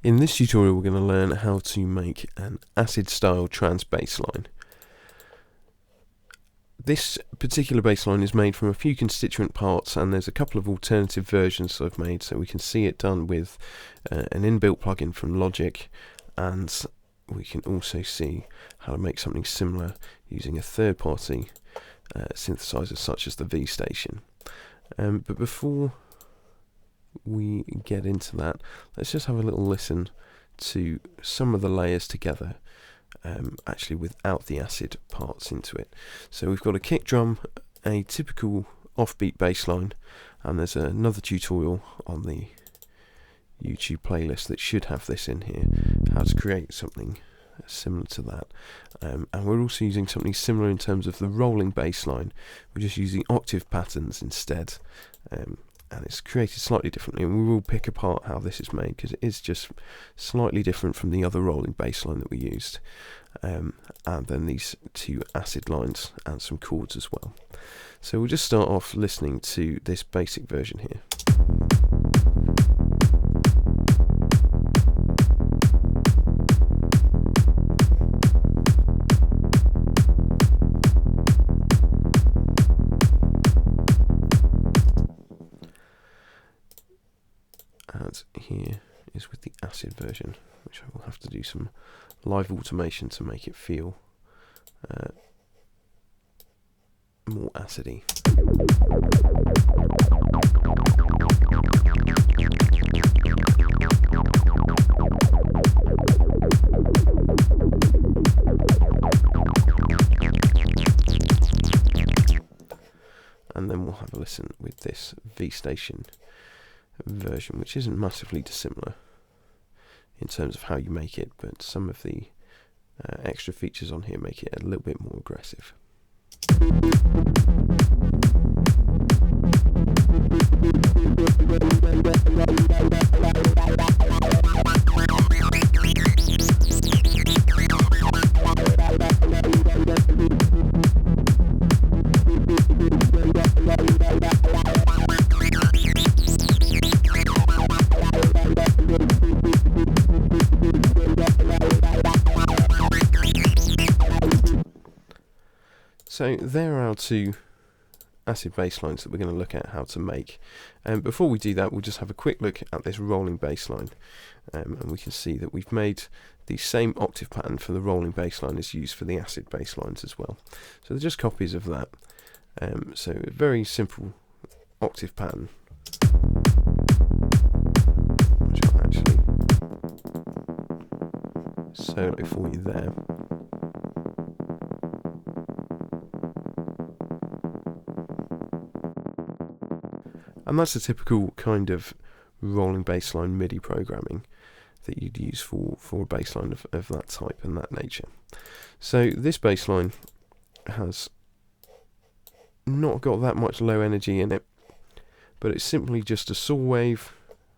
In this tutorial we're going to learn how to make an acid style trance bassline. This particular bassline is made from a few constituent parts, and there's a couple of alternative versions I've made, so we can see it done with an inbuilt plugin from Logic, and we can also see how to make something similar using a third-party synthesizer such as the V Station. But before we get into that, let's just have a little listen to some of the layers together, actually without the acid parts into it. So we've got a kick drum, a typical offbeat bass line, and there's another tutorial on the YouTube playlist that should have this in here, how to create something similar to that. And we're also using something similar in terms of the rolling bass line. We're just using octave patterns instead, and it's created slightly differently, and we will pick apart how this is made because it is just slightly different from the other rolling bass line that we used, and then these two acid lines and some chords as well. So we'll just start off listening to this basic version here. And here is with the acid version, which I will have to do some live automation to make it feel more acidy. And then we'll have a listen with this V Station version, which isn't massively dissimilar in terms of how you make it, but some of the extra features on here make it a little bit more aggressive. So there are our two acid bass lines that we're going to look at how to make. Before we do that, we'll just have a quick look at this rolling bass line, and we can see that we've made the same octave pattern for the rolling bass line as used for the acid bass lines as well. So they're just copies of that. So a very simple octave pattern, which I'll actually solo for you there. And that's a typical kind of rolling bassline MIDI programming that you'd use for a bassline of that type and that nature. So this bassline has not got that much low energy in it, but it's simply just a saw wave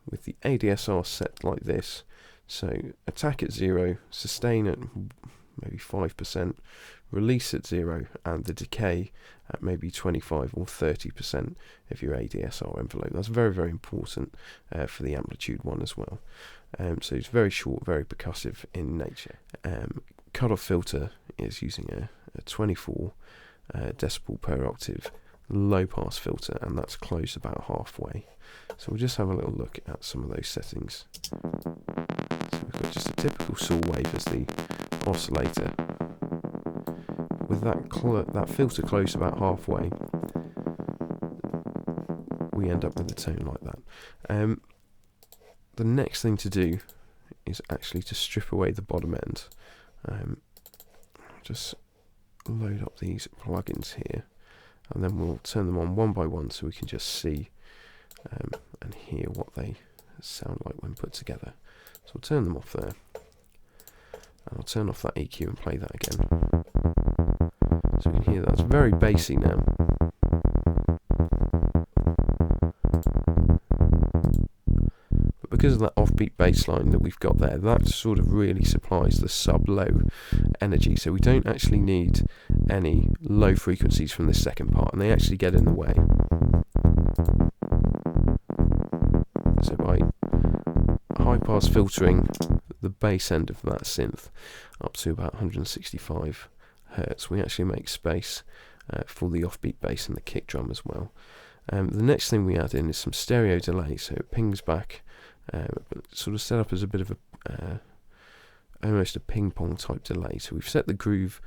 with the ADSR set like this. So attack at 0, sustain at maybe 5%, release at 0, and the decay at maybe 25 or 30% of your ADSR envelope. That's very, very important for the amplitude one as well. So it's very short, very percussive in nature. Cutoff filter is using a 24 decibel per octave low pass filter, and that's closed about halfway. So we'll just have a little look at some of those settings. So we've got just a typical saw wave as the oscillator. With that filter closed about halfway, we end up with a tone like that. The next thing to do is actually to strip away the bottom end. Just load up these plugins here, and then we'll turn them on one by one so we can just see and hear what they sound like when put together. So I'll turn them off there, and I'll turn off that EQ and play that again. So we can hear that's very bassy now. But because of that offbeat bass line that we've got there, that sort of really supplies the sub-low energy. So we don't actually need any low frequencies from this second part, and they actually get in the way. So by bypass filtering the bass end of that synth up to about 165 Hertz. We actually make space for the offbeat bass and the kick drum as well. The next thing we add in is some stereo delay, so it pings back, sort of set up as a bit of a almost a ping pong type delay. So we've set the groove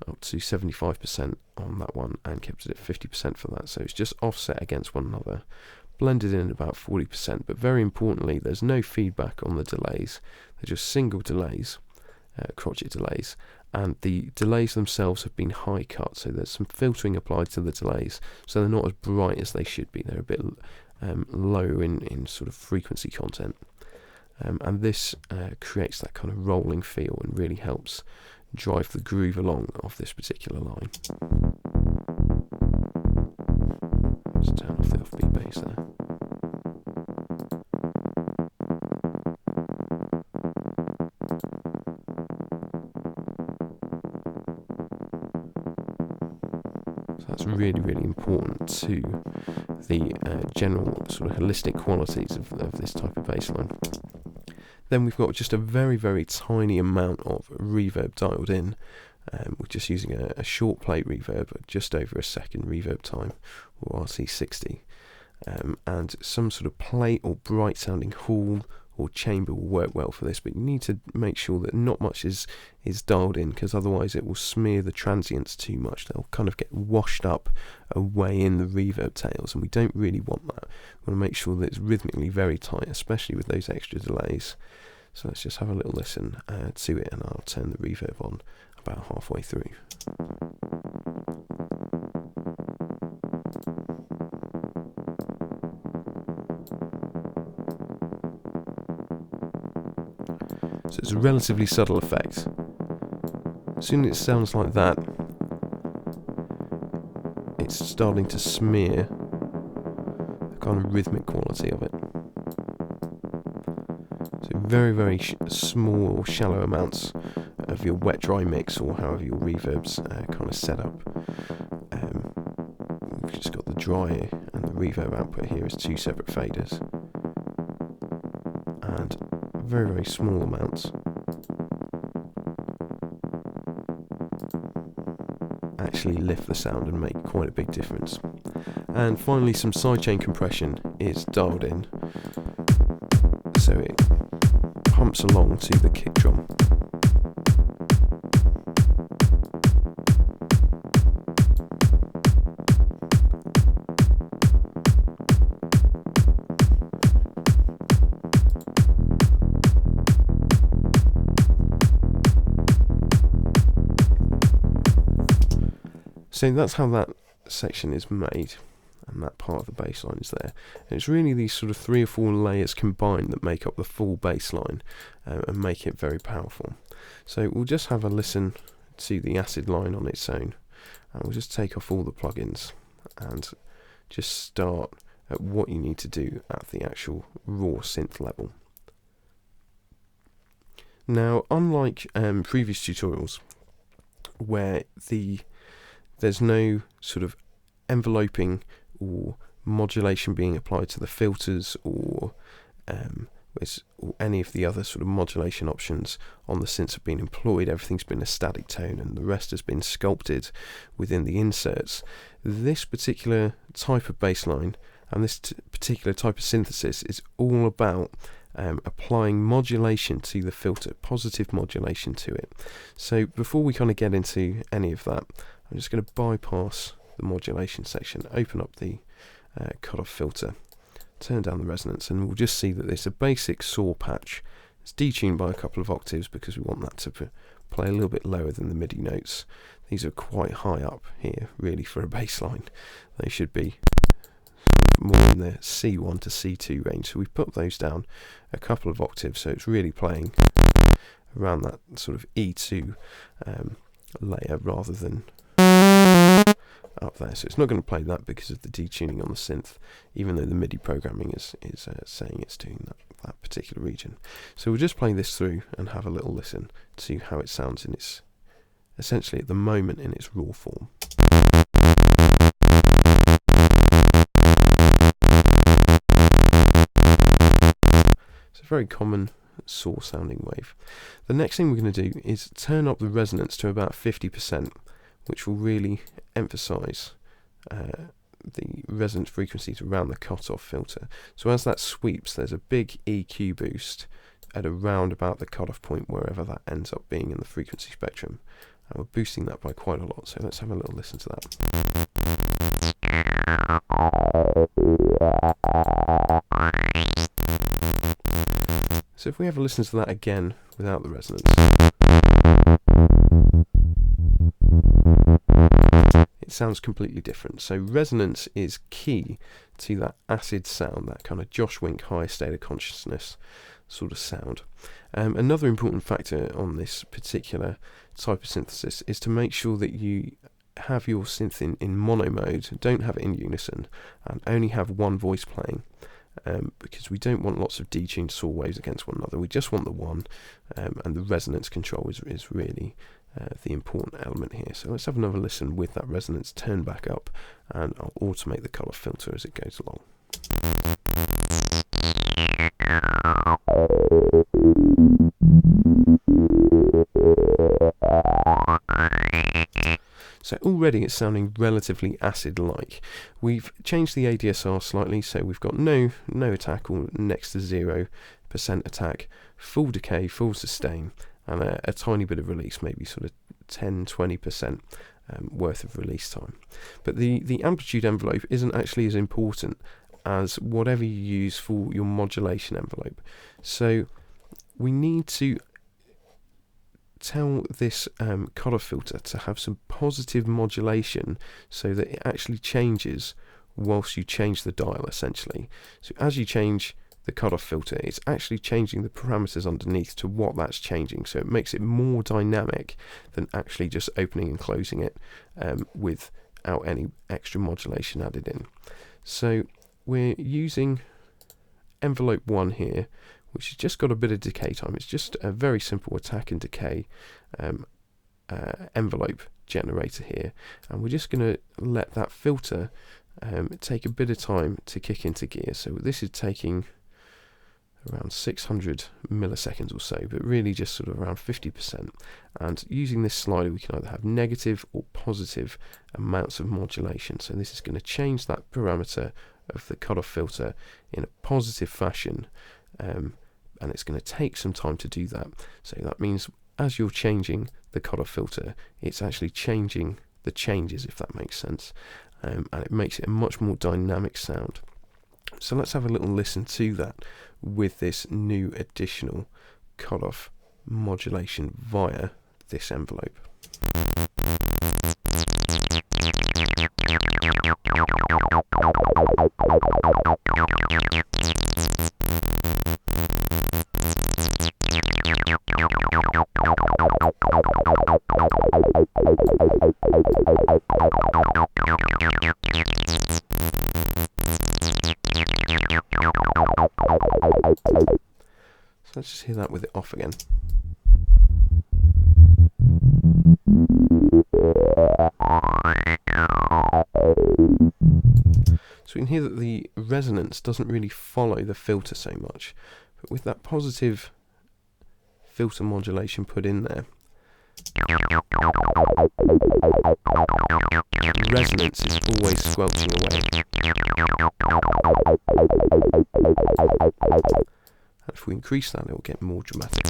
up to 75% on that one and kept it at 50% for that, so it's just offset against one another, blended in at about 40%, but very importantly there's no feedback on the delays. They're just single delays, crotchet delays, and the delays themselves have been high cut, so there's some filtering applied to the delays, so they're not as bright as they should be. They're a bit low in sort of frequency content, and this creates that kind of rolling feel and really helps drive the groove along of this particular line. Let's turn off the offbeat bass there. So that's really, really important to the general sort of holistic qualities of this type of bass line. Then we've got just a very, very tiny amount of reverb dialed in. We're just using a short plate reverb, just over a second reverb time, or RC60. And some sort of plate or bright sounding hall or chamber will work well for this, but you need to make sure that not much is dialed in, because otherwise it will smear the transients too much. They'll kind of get washed up away in the reverb tails, and we don't really want that. We want to make sure that it's rhythmically very tight, especially with those extra delays. So let's just have a little listen to it, and I'll turn the reverb on about halfway through. So it's a relatively subtle effect. As soon as it sounds like that, it's starting to smear the kind of rhythmic quality of it. So very, very small or shallow amounts of your wet-dry mix, or however your reverb's kind of set up. We've just got the dry and the reverb output here as two separate faders. And very, very small amounts actually lift the sound and make quite a big difference. And finally, some sidechain compression is dialed in, so it pumps along to the kick drum. So that's how that section is made, and that part of the bass line is there. And it's really these sort of 3 or 4 layers combined that make up the full bass line and make it very powerful. So we'll just have a listen to the acid line on its own, and we'll just take off all the plugins and just start at what you need to do at the actual raw synth level. Now, unlike previous tutorials where there's no sort of enveloping or modulation being applied to the filters or any of the other sort of modulation options on the synths have been employed, everything's been a static tone and the rest has been sculpted within the inserts. This particular type of bass line and this particular type of synthesis is all about applying modulation to the filter, positive modulation to it. So before we kind of get into any of that, I'm just going to bypass the modulation section, open up the cutoff filter, turn down the resonance, and we'll just see that there's a basic saw patch. It's detuned by a couple of octaves because we want that to play a little bit lower than the MIDI notes. These are quite high up here, really, for a bass line. They should be more in the C1 to C2 range, so we've put those down a couple of octaves, so it's really playing around that sort of E2 layer rather than up there. So it's not going to play that because of the detuning on the synth, even though the MIDI programming is saying it's doing that particular region. So we'll just play this through and have a little listen to how it sounds in its, essentially at the moment, in its raw form. It's a very common saw sounding wave. The next thing we're going to do is turn up the resonance to about 50%, which will really emphasize the resonance frequencies around the cutoff filter. So as that sweeps, there's a big EQ boost at around about the cutoff point, wherever that ends up being in the frequency spectrum. And we're boosting that by quite a lot, so let's have a little listen to that. So if we have a listen to that again without the resonance, it sounds completely different. So resonance is key to that acid sound, that kind of Josh Wink high state of consciousness sort of sound. Another important factor on this particular type of synthesis is to make sure that you have your synth in mono mode, don't have it in unison, and only have one voice playing, because we don't want lots of detuned saw waves against one another. We just want the one, and the resonance control is really the important element here. So let's have another listen with that resonance turned back up, and I'll automate the colour filter as it goes along. So already it's sounding relatively acid-like. We've changed the ADSR slightly, so we've got no attack or next to 0% attack, full decay, full sustain, and a tiny bit of release, maybe sort of 10-20% worth of release time. But the amplitude envelope isn't actually as important as whatever you use for your modulation envelope. So we need to tell this cutoff filter to have some positive modulation so that it actually changes whilst you change the dial, essentially. So as you change the cutoff filter, it's actually changing the parameters underneath to what that's changing, so it makes it more dynamic than actually just opening and closing it without any extra modulation added in. So we're using envelope 1 here, which has just got a bit of decay time. It's just a very simple attack and decay envelope generator here, and we're just going to let that filter take a bit of time to kick into gear. So this is taking around 600 milliseconds or so, but really just sort of around 50%. And using this slider, we can either have negative or positive amounts of modulation. So this is going to change that parameter of the cutoff filter in a positive fashion, and it's going to take some time to do that. So that means as you're changing the cutoff filter, it's actually changing the changes, if that makes sense, and it makes it a much more dynamic sound. So let's have a little listen to that with this new additional cutoff modulation via this envelope. So let's just hear that with it off again. So we can hear that the resonance doesn't really follow the filter so much, but with that positive filter modulation put in there, resonance is always squelching away. And if we increase that, it will get more dramatic.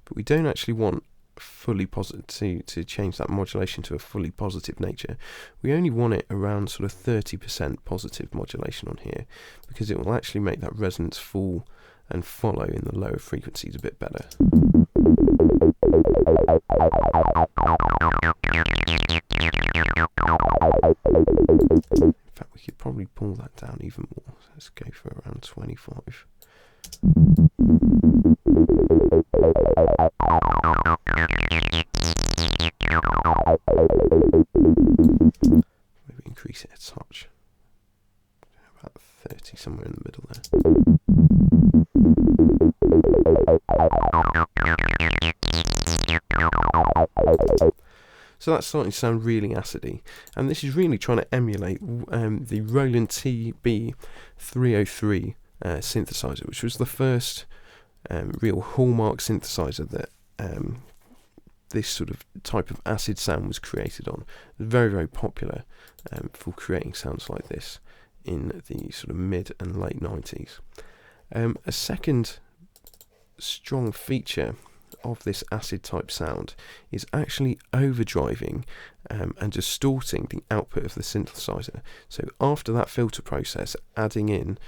But we don't actually want fully positive to change that modulation to a fully positive nature. We only want it around sort of 30% positive modulation on here, because it will actually make that resonance fall and follow in the lower frequencies a bit better. In fact, we could probably pull that down even more. So let's go for around 25. Maybe increase it a touch. About 30, somewhere in the middle there. So that's starting to sound really acidy, and this is really trying to emulate the Roland TB303 synthesizer, which was the first real hallmark synthesizer that this sort of type of acid sound was created on. It was very, very popular for creating sounds like this in the sort of mid and late 90s. A second strong feature of this acid type sound is actually overdriving and distorting the output of the synthesizer. So after that filter process, adding in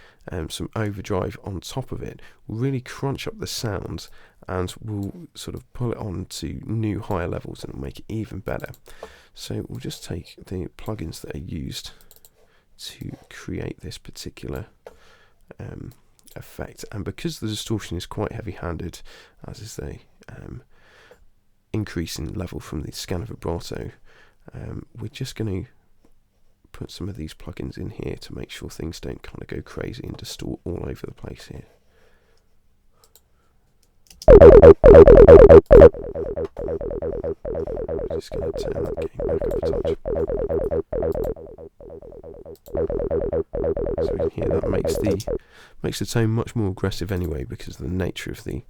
some overdrive on top of it will really crunch up the sound and will sort of pull it on to new higher levels and make it even better. So we'll just take the plugins that are used to create this particular effect, and because the distortion is quite heavy-handed, as is the increase in level from the scanner vibrato, we're just going to put some of these plugins in here to make sure things don't kind of go crazy and distort all over the place here. Just going to turn that gain back up a touch. So we can hear that makes the tone much more aggressive anyway, because of the nature of the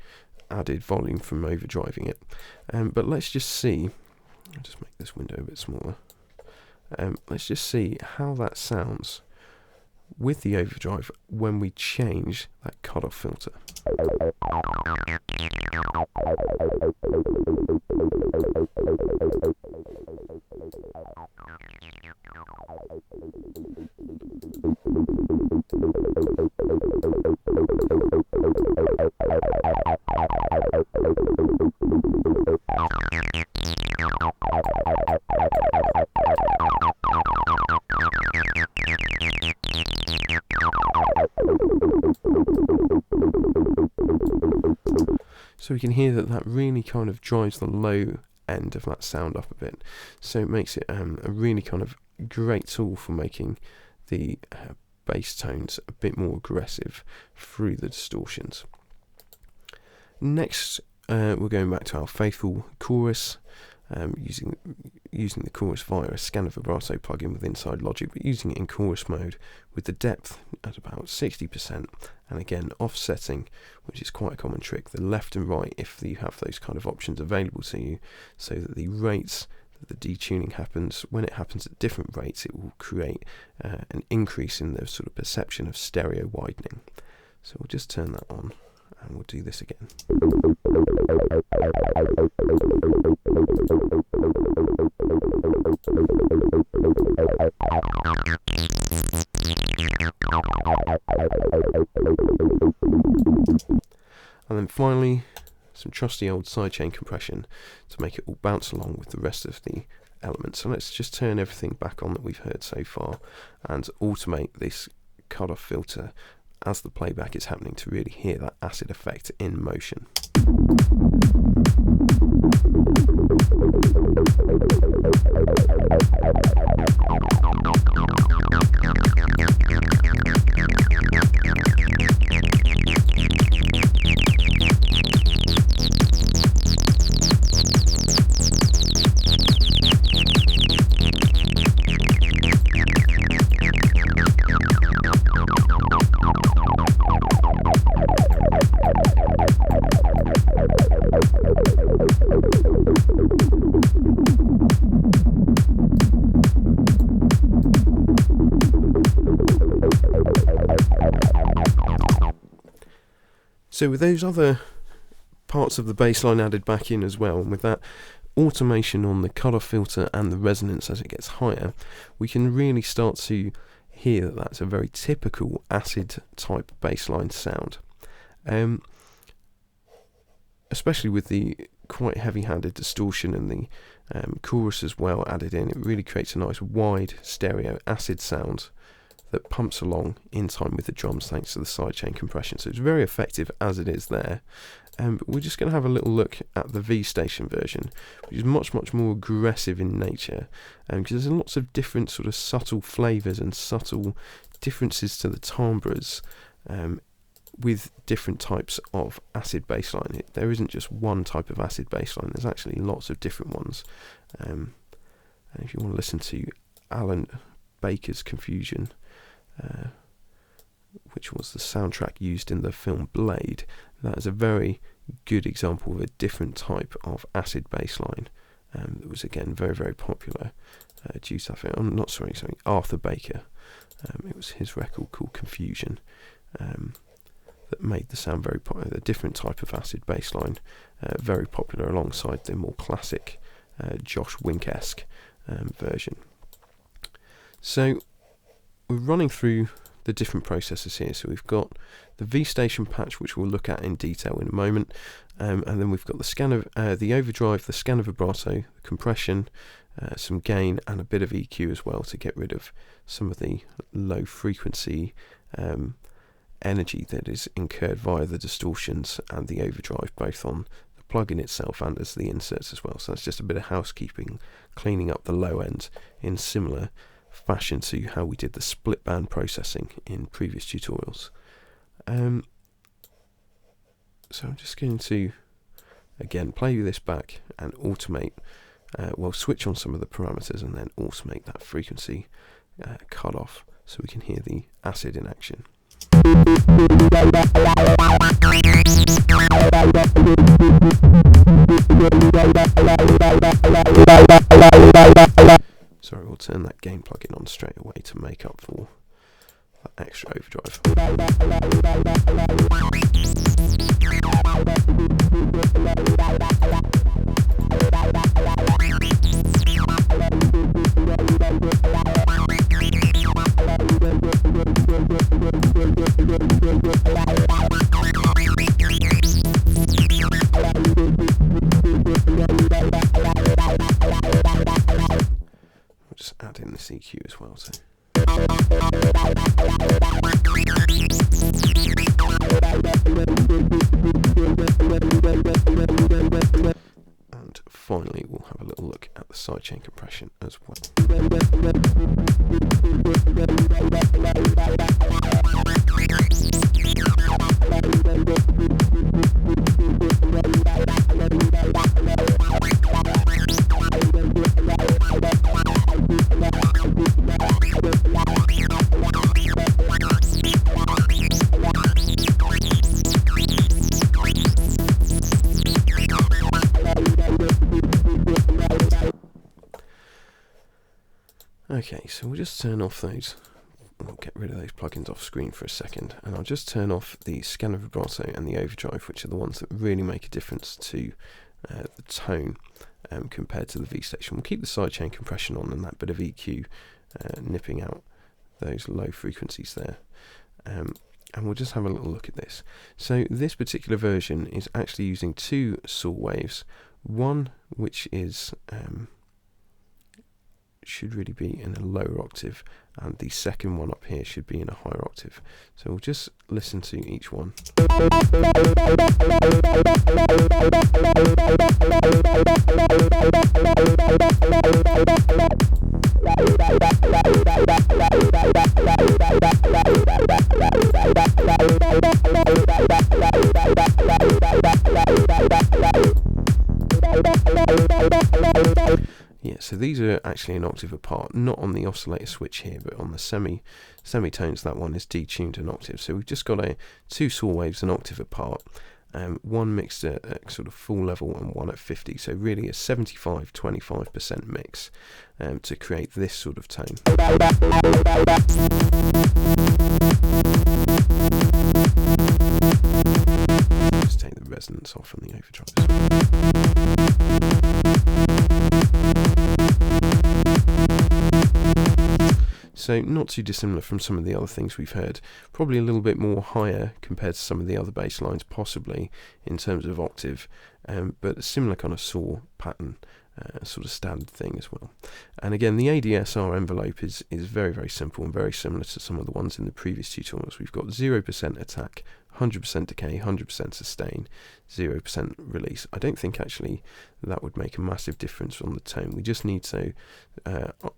added volume from overdriving it. But let's just see. I'll just make this window a bit smaller. Let's just see how that sounds with the overdrive when we change that cutoff filter. So we can hear that really kind of drives the low end of that sound up a bit. So it makes it a really kind of great tool for making the bass tones a bit more aggressive through the distortions. Next, we're going back to our faithful chorus, using the chorus via a scanner vibrato plugin with Inside Logic, but using it in chorus mode with the depth at about 60%, and again offsetting, which is quite a common trick, the left and right if you have those kind of options available to you, so that the rates that the detuning happens, when it happens at different rates, it will create an increase in the sort of perception of stereo widening. So we'll just turn that on and we'll do this again. And then finally, some trusty old sidechain compression to make it all bounce along with the rest of the elements. So let's just turn everything back on that we've heard so far and automate this cutoff filter as the playback is happening to really hear that acid effect in motion. So with those other parts of the bassline added back in as well, and with that automation on the cutoff filter and the resonance as it gets higher, we can really start to hear that that's a very typical acid type bassline sound. Especially with the quite heavy-handed distortion and the chorus as well added in, it really creates a nice wide stereo acid sound that pumps along in time with the drums thanks to the sidechain compression. So it's very effective as it is there. But we're just going to have a little look at the V Station version, which is much more aggressive in nature, because there's lots of different sort of subtle flavours and subtle differences to the timbres with different types of acid bassline. There isn't just one type of acid bassline, there's actually lots of different ones. And if you want to listen to Alan Baker's Confusion, which was the soundtrack used in the film Blade, that is a very good example of a different type of acid bass line that was again very, very popular due to that. Arthur Baker. It was his record called Confusion that made the sound very popular. A different type of acid bass line, very popular alongside the more classic Josh Wink-esque version. So we're running through the different processes here. So we've got the V station patch, which we'll look at in detail in a moment, and then we've got the scan of the overdrive, the scan of vibrato, the compression, some gain, and a bit of EQ as well to get rid of some of the low frequency energy that is incurred via the distortions and the overdrive, both on the plugin itself and as the inserts as well. So that's just a bit of housekeeping, cleaning up the low end in similar fashion to how we did the split band processing in previous tutorials. So I'm just going to again play this back and automate, switch on some of the parameters and then automate that frequency cut off so we can hear the acid in action. Sorry, we'll turn that gain plugin on straight away to make up for that extra overdrive. We'll just add in the EQ as well. So. And finally we'll have a little look at the sidechain compression as well. Okay, so we'll just turn off those, we'll get rid of those plugins off screen for a second, and I'll just turn off the scan of vibrato and the overdrive, which are the ones that really make a difference to the tone compared to the V station. We'll keep the sidechain compression on and that bit of EQ nipping out those low frequencies there. And we'll just have a little look at this. So this particular version is actually using two saw waves, one which is should really be in a lower octave, and the second one up here should be in a higher octave. So we'll just listen to each one. Yeah, so these are actually an octave apart, not on the oscillator switch here, but on the semitones. That one is detuned an octave. So we've just got two saw waves an octave apart, one mixed at sort of full level and one at 50. So really a 75-25% mix to create this sort of tone. Just take the resonance off from the overdrive. So not too dissimilar from some of the other things we've heard. Probably a little bit more higher compared to some of the other bass lines, possibly in terms of octave, but a similar kind of saw pattern, sort of standard thing as well. And again, the ADSR envelope is very, very simple and very similar to some of the ones in the previous tutorials. We've got 0% attack, 100% decay, 100% sustain, 0% release. I don't think actually that would make a massive difference on the tone. We just need to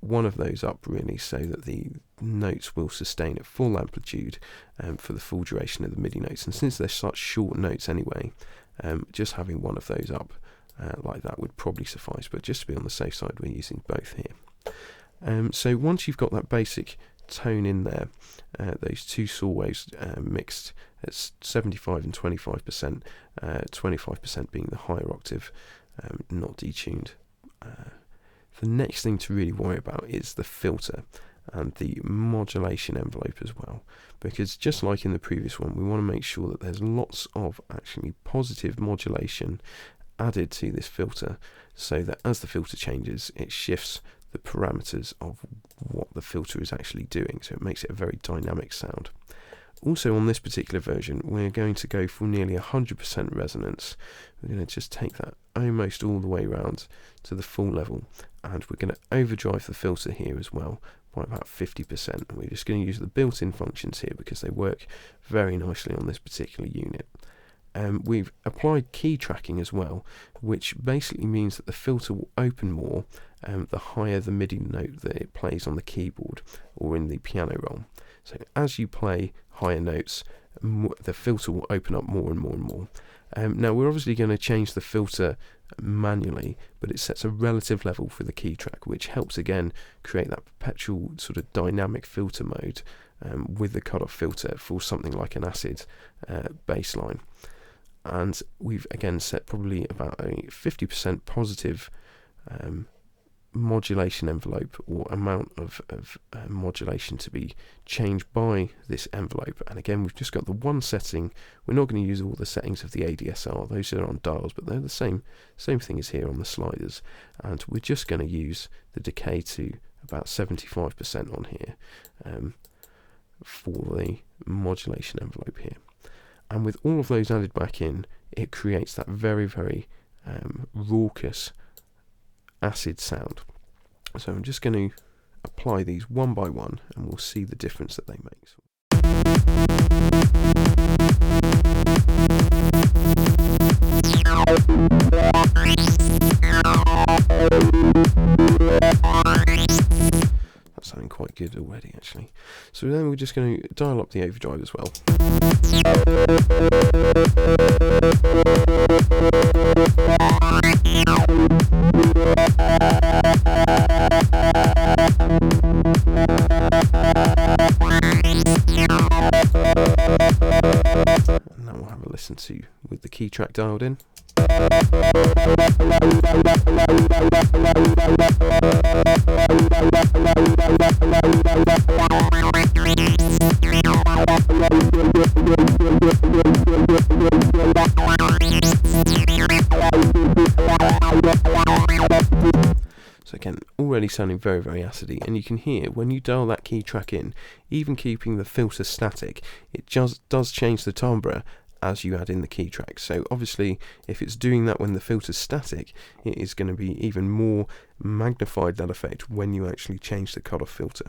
one of those up really, so that the notes will sustain at full amplitude for the full duration of the MIDI notes. And since they're such short notes anyway, just having one of those up like that would probably suffice. But just to be on the safe side, we're using both here. So once you've got that basic tone in there, those two saw waves mixed at 75 and 25%, 25% being the higher octave, not detuned. The next thing to really worry about is the filter and the modulation envelope as well, because just like in the previous one, we want to make sure that there's lots of actually positive modulation added to this filter, so that as the filter changes, it shifts the parameters of what the filter is actually doing, so it makes it a very dynamic sound. Also on this particular version, we're going to go for nearly 100% resonance. We're going to just take that almost all the way around to the full level, and we're going to overdrive the filter here as well by about 50%. We're just going to use the built-in functions here because they work very nicely on this particular unit. We've applied key tracking as well, which basically means that the filter will open more the higher the MIDI note that it plays on the keyboard or in the piano roll. So as you play higher notes, the filter will open up more and more and more. Now we're obviously going to change the filter manually, but it sets a relative level for the key track, which helps again create that perpetual sort of dynamic filter mode with the cutoff filter for something like an acid bass line. And we've again set probably about a 50% positive modulation envelope, or amount of modulation to be changed by this envelope. And again, we've just got the one setting. We're not going to use all the settings of the ADSR, those are on dials, but they're the same thing as here on the sliders, and we're just going to use the decay to about 75% on here for the modulation envelope here. And with all of those added back in, it creates that very, very raucous acid sound. So I'm just going to apply these one by one, and we'll see the difference that they make. That's sounding quite good already, actually. So then we're just going to dial up the overdrive as well. And now we'll have a listen to with the key track dialed in. So again, already sounding very, very acidy, and you can hear when you dial that key track in, even keeping the filter static, it just does change the timbre as you add in the key track. So obviously if it's doing that when the filter's static, it is going to be even more magnified, that effect, when you actually change the cutoff filter.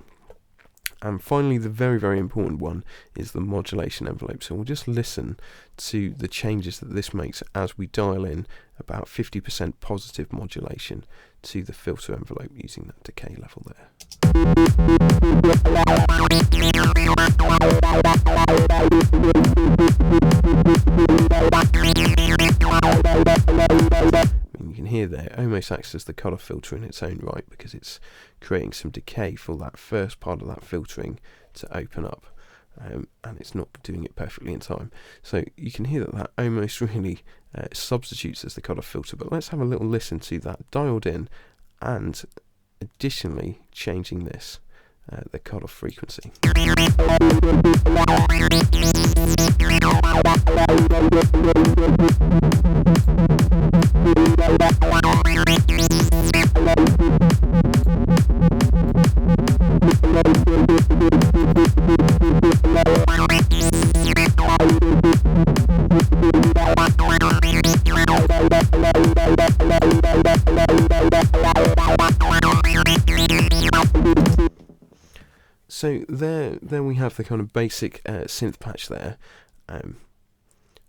And finally, the very, very important one is the modulation envelope. So we'll just listen to the changes that this makes as we dial in about 50% positive modulation to the filter envelope using that decay level there. You can hear there, it almost acts as the cutoff filter in its own right, because it's creating some decay for that first part of that filtering to open up, and it's not doing it perfectly in time. So you can hear that almost really substitutes as the cutoff filter. But let's have a little listen to that dialed in, and additionally changing this, the cutoff frequency. So there we have the kind of basic synth patch there. I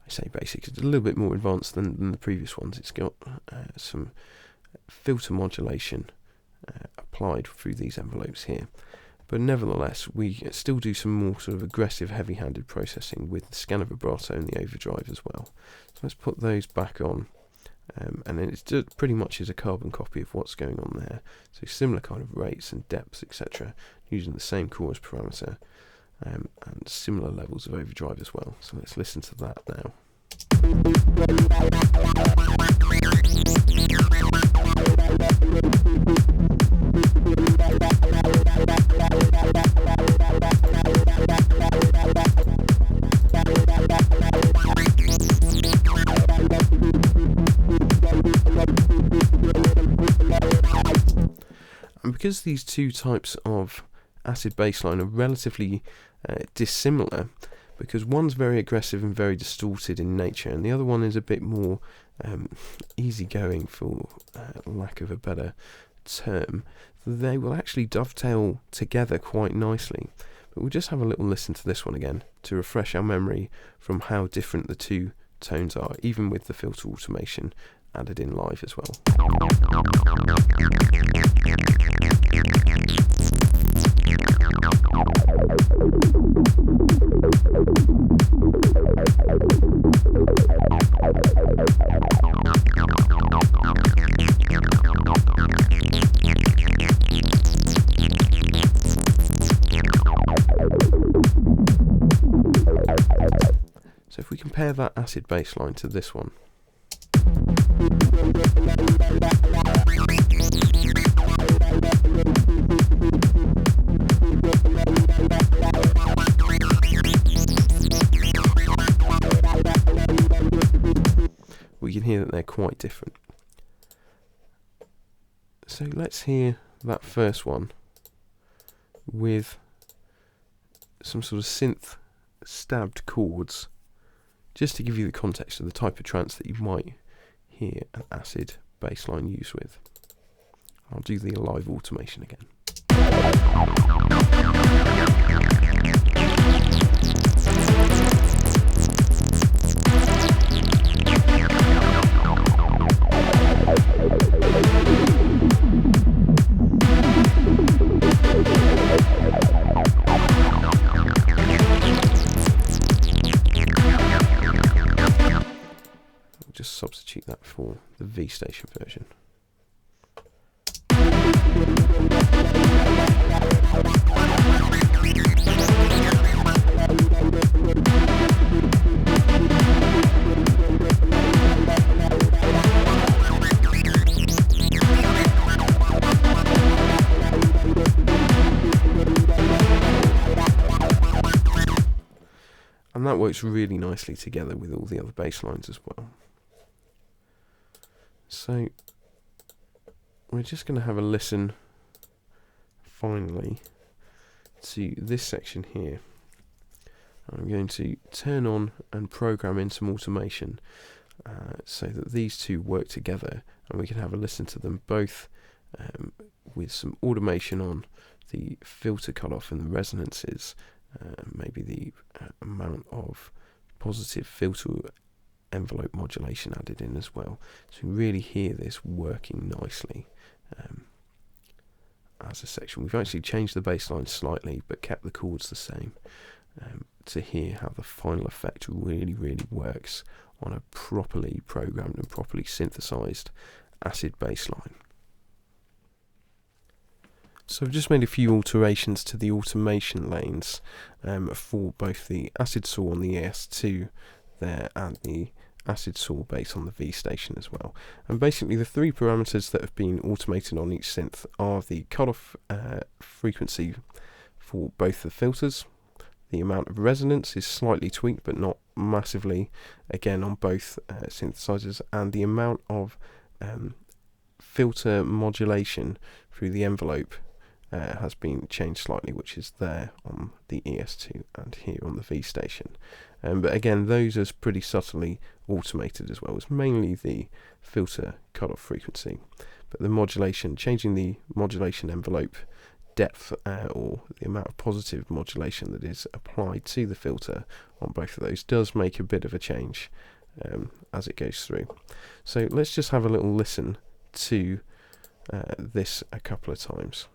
say basic, it's a little bit more advanced than the previous ones. It's got some filter modulation applied through these envelopes here. But nevertheless, we still do some more sort of aggressive, heavy-handed processing with the scanner vibrato and the overdrive as well. So let's put those back on and it's just pretty much is a carbon copy of what's going on there. So similar kind of rates and depths, etc., using the same chorus parameter, and similar levels of overdrive as well. So let's listen to that now. And because these two types of acid bassline are relatively dissimilar, because one's very aggressive and very distorted in nature, and the other one is a bit more easygoing, for lack of a better term, they will actually dovetail together quite nicely. But we'll just have a little listen to this one again to refresh our memory from how different the two tones are, even with the filter automation added in live as well. So if we compare that acid bass line to this one, we can hear that they're quite different. So let's hear that first one with some sort of synth stabbed chords, just to give you the context of the type of trance that you might hear an acid bassline used with. I'll do the live automation again. Just substitute that for the V station version. And that works really nicely together with all the other bass lines as well. So we're just going to have a listen finally to this section here. I'm going to turn on and program in some automation so that these two work together, and we can have a listen to them both with some automation on the filter cutoff and the resonances, maybe the amount of positive filter envelope modulation added in as well, so we really hear this working nicely as a section. We've actually changed the bass line slightly but kept the chords the same, to hear how the final effect really works on a properly programmed and properly synthesized acid bass line. So I've just made a few alterations to the automation lanes for both the acid saw on the ES2 there and the acid saw bass on the V station as well. And basically the three parameters that have been automated on each synth are the cutoff frequency for both the filters. The amount of resonance is slightly tweaked but not massively, again on both synthesizers, and the amount of filter modulation through the envelope has been changed slightly, which is there on the ES2 and here on the V station. But again, those are pretty subtly automated as well. It's mainly the filter cutoff frequency, but the modulation, changing the modulation envelope depth or the amount of positive modulation that is applied to the filter on both of those does make a bit of a change as it goes through. So let's just have a little listen to this a couple of times.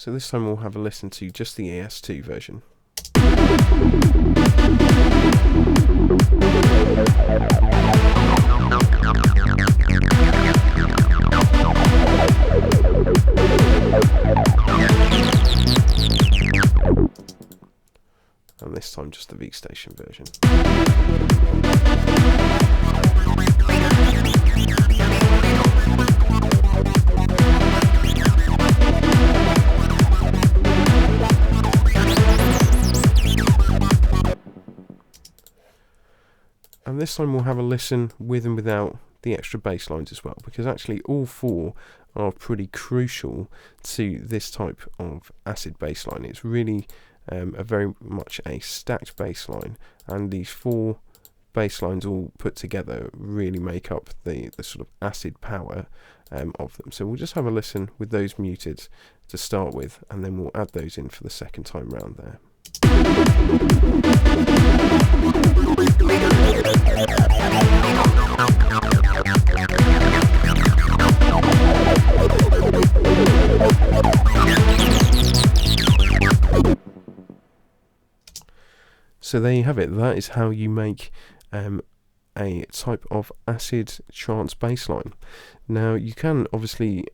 So this time we'll have a listen to just the ES2 version. And this time just the V Station version. And this time we'll have a listen with and without the extra bass lines as well, because actually all four are pretty crucial to this type of acid bass line. It's really a very much a stacked bass line, and these four bass lines all put together really make up the sort of acid power of them. So we'll just have a listen with those muted to start with, and then we'll add those in for the second time round there. So there you have it. That is how you make a type of acid trance bass line. Now you can obviously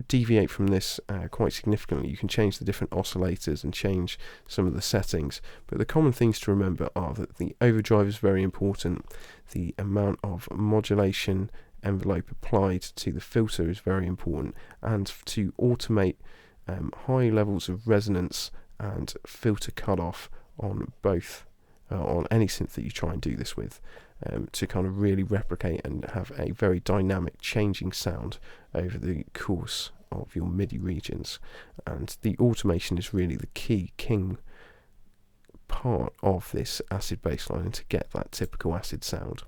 deviate from this quite significantly. You can change the different oscillators and change some of the settings, but the common things to remember are that the overdrive is very important, the amount of modulation envelope applied to the filter is very important, and to automate high levels of resonance and filter cutoff on both on any synth that you try and do this with, to kind of really replicate and have a very dynamic changing sound over the course of your MIDI regions. And the automation is really the king part of this acid bass line to get that typical acid sound.